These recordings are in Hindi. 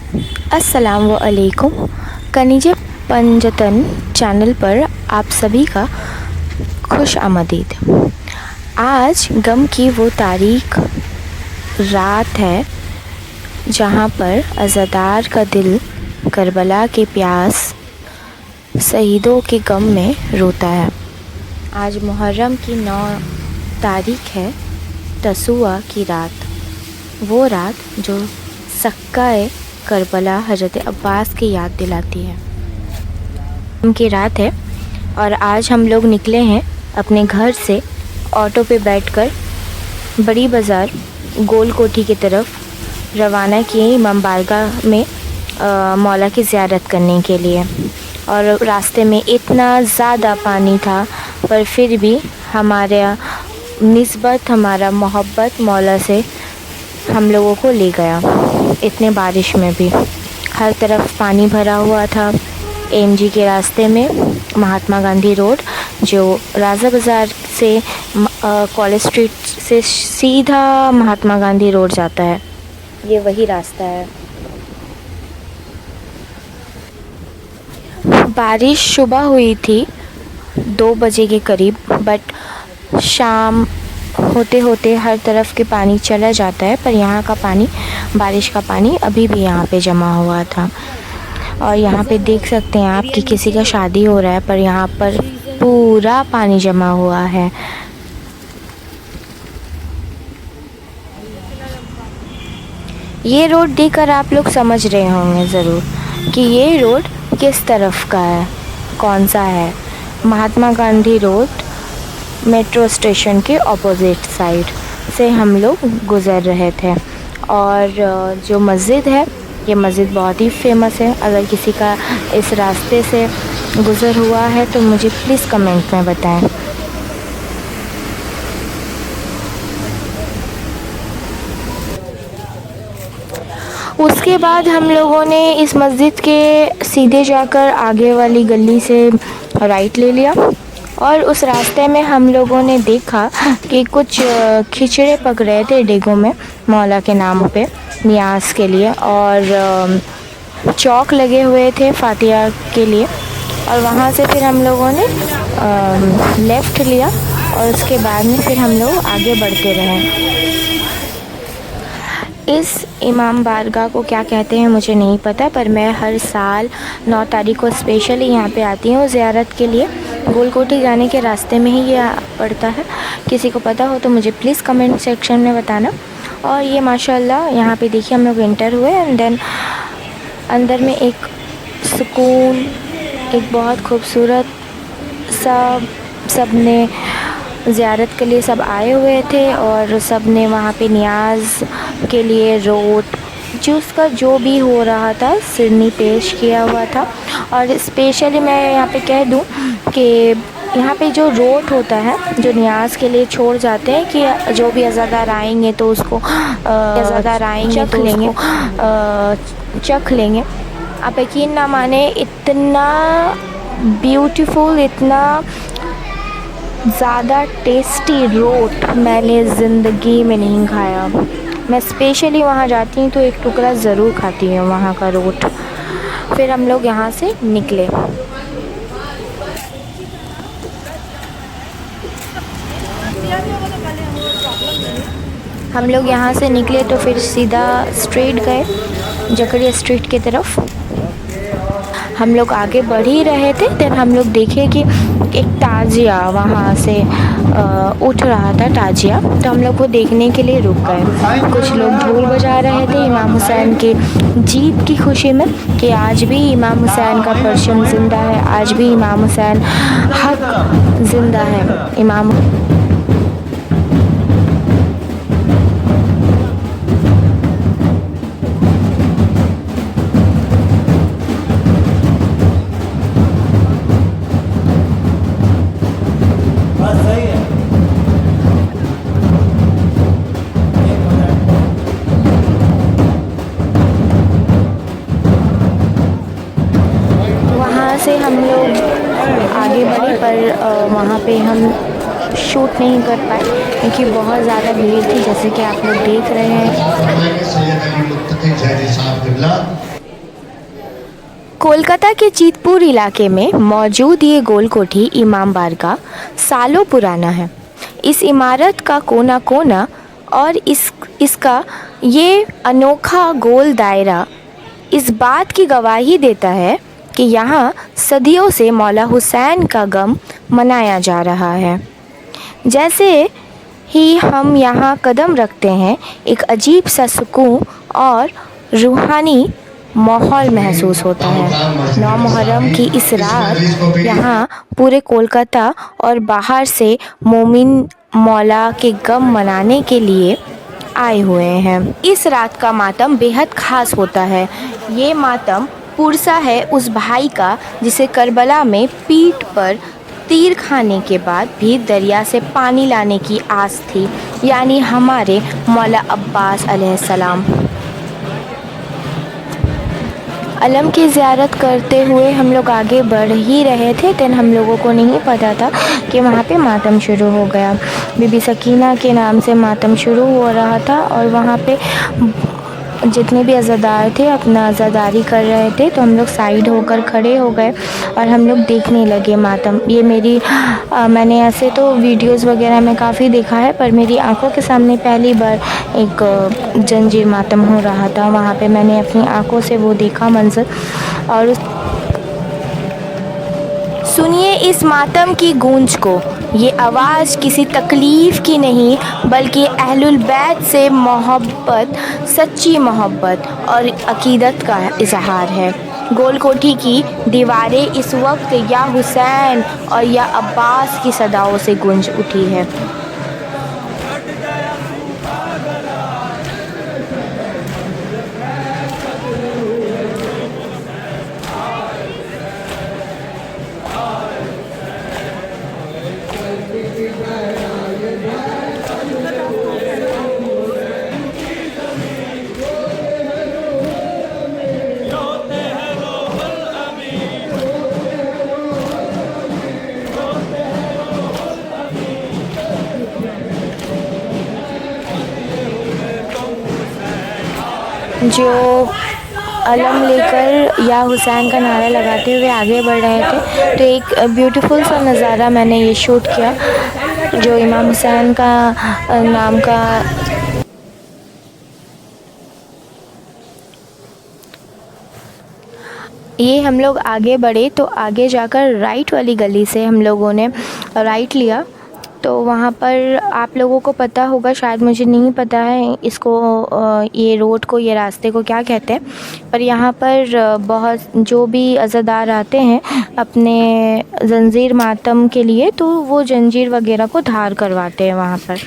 अस्सलाम वालेकुम। कनीज पंजतन चैनल पर आप सभी का खुश आमदीद। आज गम की वो तारीख रात है जहाँ पर अज़ादार का दिल करबला के प्यास शहीदों के गम में रोता है। आज मुहर्रम की 9 तारीख है, तसुआ की रात, वो रात जो सक्का-ए करबला हज़रत अब्बास की याद दिलाती है। उनकी रात है और आज हम लोग निकले हैं अपने घर से ऑटो पे बैठकर बड़ी बाज़ार गोल कोठी की तरफ रवाना किए इमाम बारगाह में मौला की ज़ियारत करने के लिए। और रास्ते में इतना ज़्यादा पानी था पर फिर भी हमारा निस्बत, हमारा मोहब्बत मौला से हम लोगों को ले गया। इतने बारिश में भी हर तरफ पानी भरा हुआ था। एमजी के रास्ते में महात्मा गांधी रोड जो राजा बाज़ार से कॉलेज स्ट्रीट से सीधा महात्मा गांधी रोड जाता है, ये वही रास्ता है। बारिश सुबह हुई थी 2 बजे के करीब, बट शाम होते होते हर तरफ के पानी चला जाता है, पर यहाँ का पानी, बारिश का पानी अभी भी यहाँ पे जमा हुआ था। और यहाँ पे देख सकते हैं आप कि किसी का शादी हो रहा है, पर यहाँ पर पूरा पानी जमा हुआ है। ये रोड देखकर आप लोग समझ रहे होंगे ज़रूर कि ये रोड किस तरफ का है, कौन सा है। Mahatma Gandhi road metro station के ऑपोजिट साइड से हम लोग गुज़र रहे थे। और जो मस्जिद है, ये मस्जिद बहुत ही फेमस है। अगर किसी का इस रास्ते से गुज़र हुआ है तो मुझे प्लीज़ कमेंट में बताएं। उसके बाद हम लोगों ने इस मस्जिद के सीधे जाकर आगे वाली गली से राइट ले लिया और उस रास्ते में हम लोगों ने देखा कि कुछ खिचड़े पक रहे थे डेगों में मौला के नाम पे नियाज़ के लिए, और चौक लगे हुए थे फातिहा के लिए। और वहाँ से फिर हम लोगों ने लेफ़्ट लिया और उसके बाद में फिर हम लोग आगे बढ़ते रहे। इस इमाम बारगाह को क्या कहते हैं मुझे नहीं पता, पर मैं हर साल 9 तारीख को स्पेशली यहाँ पे आती हूँ ज़ियारत के लिए। गोल कोठी जाने के रास्ते में ही ये पड़ता है। किसी को पता हो तो मुझे प्लीज़ कमेंट सेक्शन में बताना। और ये माशाल्लाह यहाँ पे देखिए हम लोग एंटर हुए एंड देन अंदर में एक सुकून, एक बहुत खूबसूरत सब ने ज़ियारत के लिए सब आए हुए थे और सब ने वहाँ पे नियाज़ के लिए रोट जूस का जो भी हो रहा था सिरनी पेश किया हुआ था। और स्पेशली मैं यहाँ पे कह दूँ कि यहाँ पे जो रोट होता है जो नियाज़ के लिए छोड़ जाते हैं कि जो भी अज़ादार आएंगे तो उसको चख लेंगे। आप यकीन ना माने, इतना ब्यूटीफुल, इतना ज़्यादा टेस्टी रोट मैंने ज़िंदगी में नहीं खाया। मैं स्पेशली वहाँ जाती हूँ तो एक टुकड़ा ज़रूर खाती हूँ वहाँ का रोट। फिर हम लोग यहाँ से निकले। हम लोग यहाँ से निकले तो फिर सीधा स्ट्रेट गए जकरिया स्ट्रीट की तरफ। हम लोग आगे बढ़ ही रहे थे, देन हम लोग देखे कि एक ताजिया वहाँ से उठ रहा था ताजिया, तो हम लोग वो देखने के लिए रुक गए। कुछ लोग ढोल बजा रहे थे इमाम हुसैन के जीत की खुशी में कि आज भी इमाम हुसैन का परचम ज़िंदा है, आज भी इमाम हुसैन हक ज़िंदा है। इमाम से हम लोग आगे बढ़े पर वहाँ पे हम शूट नहीं कर पाए क्योंकि बहुत ज़्यादा भीड़ थी, जैसे कि आप लोग देख रहे हैं। कोलकाता के जीतपुर इलाके में मौजूद ये गोल कोठी इमाम बारगाह सालों पुराना है। इस इमारत का कोना कोना और इसका ये अनोखा गोल दायरा इस बात की गवाही देता है कि यहाँ सदियों से मौला हुसैन का गम मनाया जा रहा है। जैसे ही हम यहाँ कदम रखते हैं, एक अजीब सा सुकून और रूहानी माहौल महसूस होता है। 9 मुहर्रम की इस रात यहाँ पूरे कोलकाता और बाहर से मोमिन मौला के गम मनाने के लिए आए हुए हैं। इस रात का मातम बेहद ख़ास होता है। ये मातम पुरसा है उस भाई का जिसे करबला में पीठ पर तीर खाने के बाद भी दरिया से पानी लाने की आस थी, यानी हमारे मौला अब्बास अलैहिस्सलाम। अलम की ज़ियारत करते हुए हम लोग आगे बढ़ ही रहे थे, लेकिन हम लोगों को नहीं पता था कि वहाँ पे मातम शुरू हो गया। बीबी सकीना के नाम से मातम शुरू हो रहा था और वहाँ पे जितने भी अज़ादार थे अपना अज़ादारी कर रहे थे, तो हम लोग साइड होकर खड़े हो गए और हम लोग देखने लगे मातम। ये मैंने ऐसे तो वीडियोस वगैरह में काफ़ी देखा है, पर मेरी आंखों के सामने पहली बार एक जंजीर मातम हो रहा था। वहाँ पे मैंने अपनी आंखों से वो देखा मंज़र। और सुनिए इस मातम की गूंज को। ये आवाज़ किसी तकलीफ़ की नहीं, बल्कि अहलुल बैत से मोहब्बत, सच्ची मोहब्बत और अक़ीदत का इज़हार है। गोल कोठी की दीवारें इस वक्त या हुसैन और या अब्बास की सदाओं से गूंज उठी है। जो अलम लेकर या हुसैन का नारा लगाते हुए आगे बढ़ रहे थे, तो एक ब्यूटीफुल सा नज़ारा मैंने ये शूट किया, जो इमाम हुसैन का नाम का ये हम लोग आगे बढ़े तो आगे जाकर राइट वाली गली से हम लोगों ने राइट लिया। तो वहाँ पर आप लोगों को पता होगा, शायद मुझे नहीं पता है इसको, ये रोड को, ये रास्ते को क्या कहते हैं, पर यहाँ पर बहुत जो भी अज़ादार आते हैं अपने जंजीर मातम के लिए, तो वो जंजीर वगैरह को धार करवाते हैं वहाँ पर।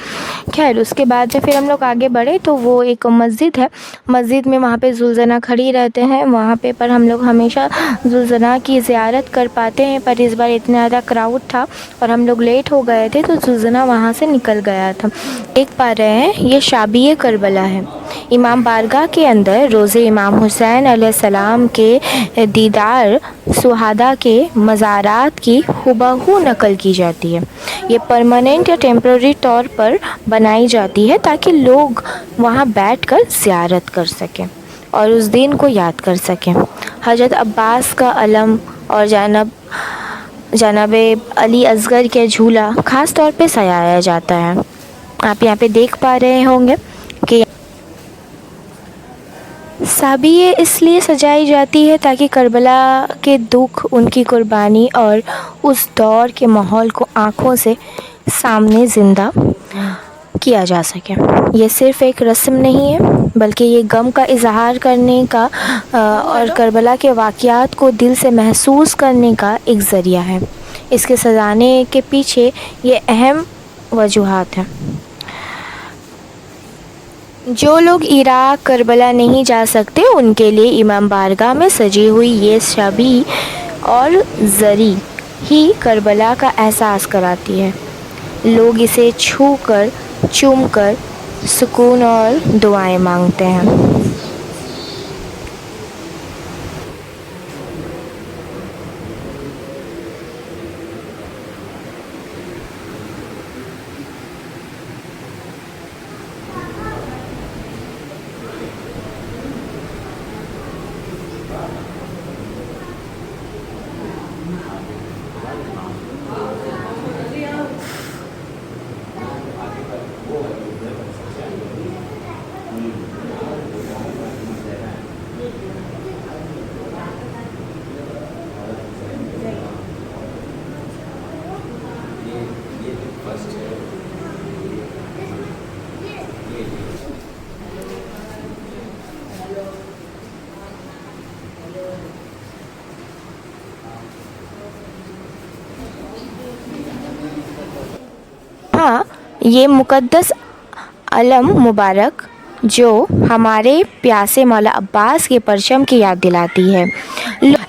खैर उसके बाद फिर हम लोग आगे बढ़े तो वो एक मस्जिद है। मस्जिद में वहाँ पे जुलजना खड़ी रहते हैं वहाँ पे, पर हम लोग हमेशा जुलजना की ज़ियारत कर पाते हैं, पर इस बार इतना ज़्यादा क्राउड था और हम लोग लेट हो गए थे, तो जुलजना वहाँ से निकल गया था। देख पा रहे हैं ये शाबी करबला है। इमाम बारगाह के अंदर रोज़े इमाम हुसैन अलैहिस्सलाम के दीदार सुहादा के मज़ारात की हुबहू नकल की जाती है। ये परमानेंट या टेम्प्रेरी तौर पर बनाई जाती है ताकि लोग वहाँ बैठकर ज़ियारत कर सकें और उस दिन को याद कर सकें। हज़रत अब्बास का अलम और जनाब अली असगर के झूला ख़ास तौर पे सजाया जाता है। आप यहाँ पे देख पा रहे होंगे कि साबिये इसलिए सजाई जाती है ताकि करबला के दुख, उनकी कुर्बानी और उस दौर के माहौल को आँखों से सामने ज़िंदा किया जा सके। ये सिर्फ़ एक रस्म नहीं है, बल्कि ये गम का इजहार करने का और करबला के वाक़यात को दिल से महसूस करने का एक ज़रिया है। इसके सजाने के पीछे ये अहम वजूहात हैं। जो लोग इराक़ करबला नहीं जा सकते, उनके लिए इमाम बारगाह में सजी हुई ये शबी और ज़री ही करबला का एहसास कराती है। लोग इसे छू कर, चूम कर सुकून और दुआएं मांगते हैं। ये मुक़द्दस अलम मुबारक जो हमारे प्यासे मौला अब्बास के परचम की याद दिलाती है।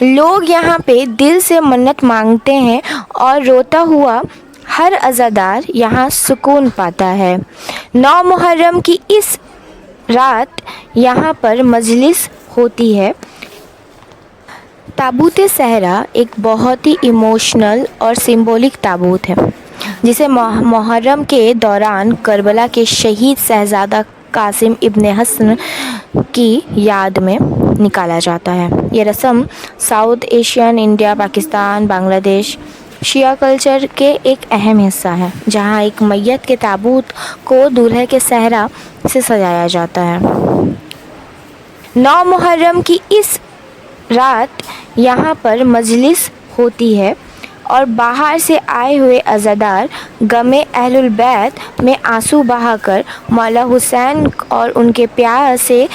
लोग यहाँ पे दिल से मन्नत मांगते हैं और रोता हुआ हर अज़ादार यहाँ सुकून पाता है। 9 मुहर्रम की इस रात यहाँ पर मजलिस होती है। ताबूत सहरा एक बहुत ही इमोशनल और सिंबॉलिक ताबूत है जिसे मुहर्रम के दौरान करबला के शहीद शहज़ादा कासिम इब्न हसन की याद में निकाला जाता है। ये रस्म South Asian, India, Pakistan, Bangladesh शिया कल्चर के एक अहम हिस्सा है, जहाँ एक मैयत के ताबूत को दूल्हे के सहरा से सजाया जाता है। 9 मुहर्रम की इस रात यहाँ पर मजलिस होती है और बाहर से आए हुए अज़ादार गमे अहलुल बैत में आंसू बहाकर मौला हुसैन और उनके प्यार से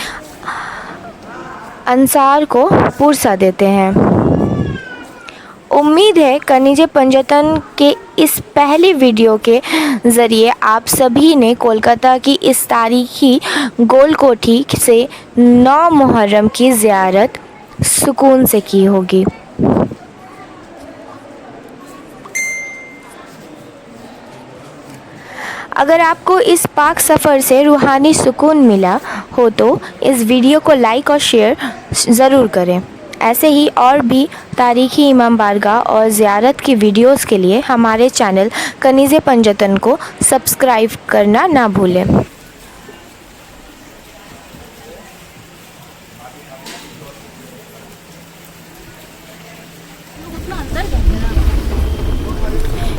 अंसार को पुरसा देते हैं। उम्मीद है कनीज़े पंजतन के इस पहले वीडियो के ज़रिए आप सभी ने कोलकाता की इस तारीखी गोल कोठी से 9 मुहर्रम की ज़ियारत सुकून से की होगी। अगर आपको इस पाक सफ़र से रूहानी सुकून मिला हो तो इस वीडियो को लाइक और शेयर ज़रूर करें। ऐसे ही और भी तारीख़ी इमाम बारगाह और ज़ियारत की वीडियोस के लिए हमारे चैनल कनीज़े पंजतन को सब्सक्राइब करना ना भूलें।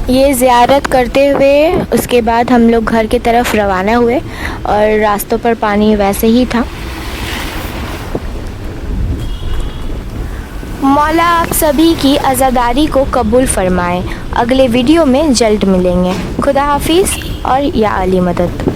ये ज़ियारत करते हुए उसके बाद हम लोग घर की तरफ रवाना हुए और रास्तों पर पानी वैसे ही था। मौला आप सभी की आज़ादारी को कबूल फ़रमाए। अगले वीडियो में जल्द मिलेंगे। खुदा हाफिज़ और या अली मदद।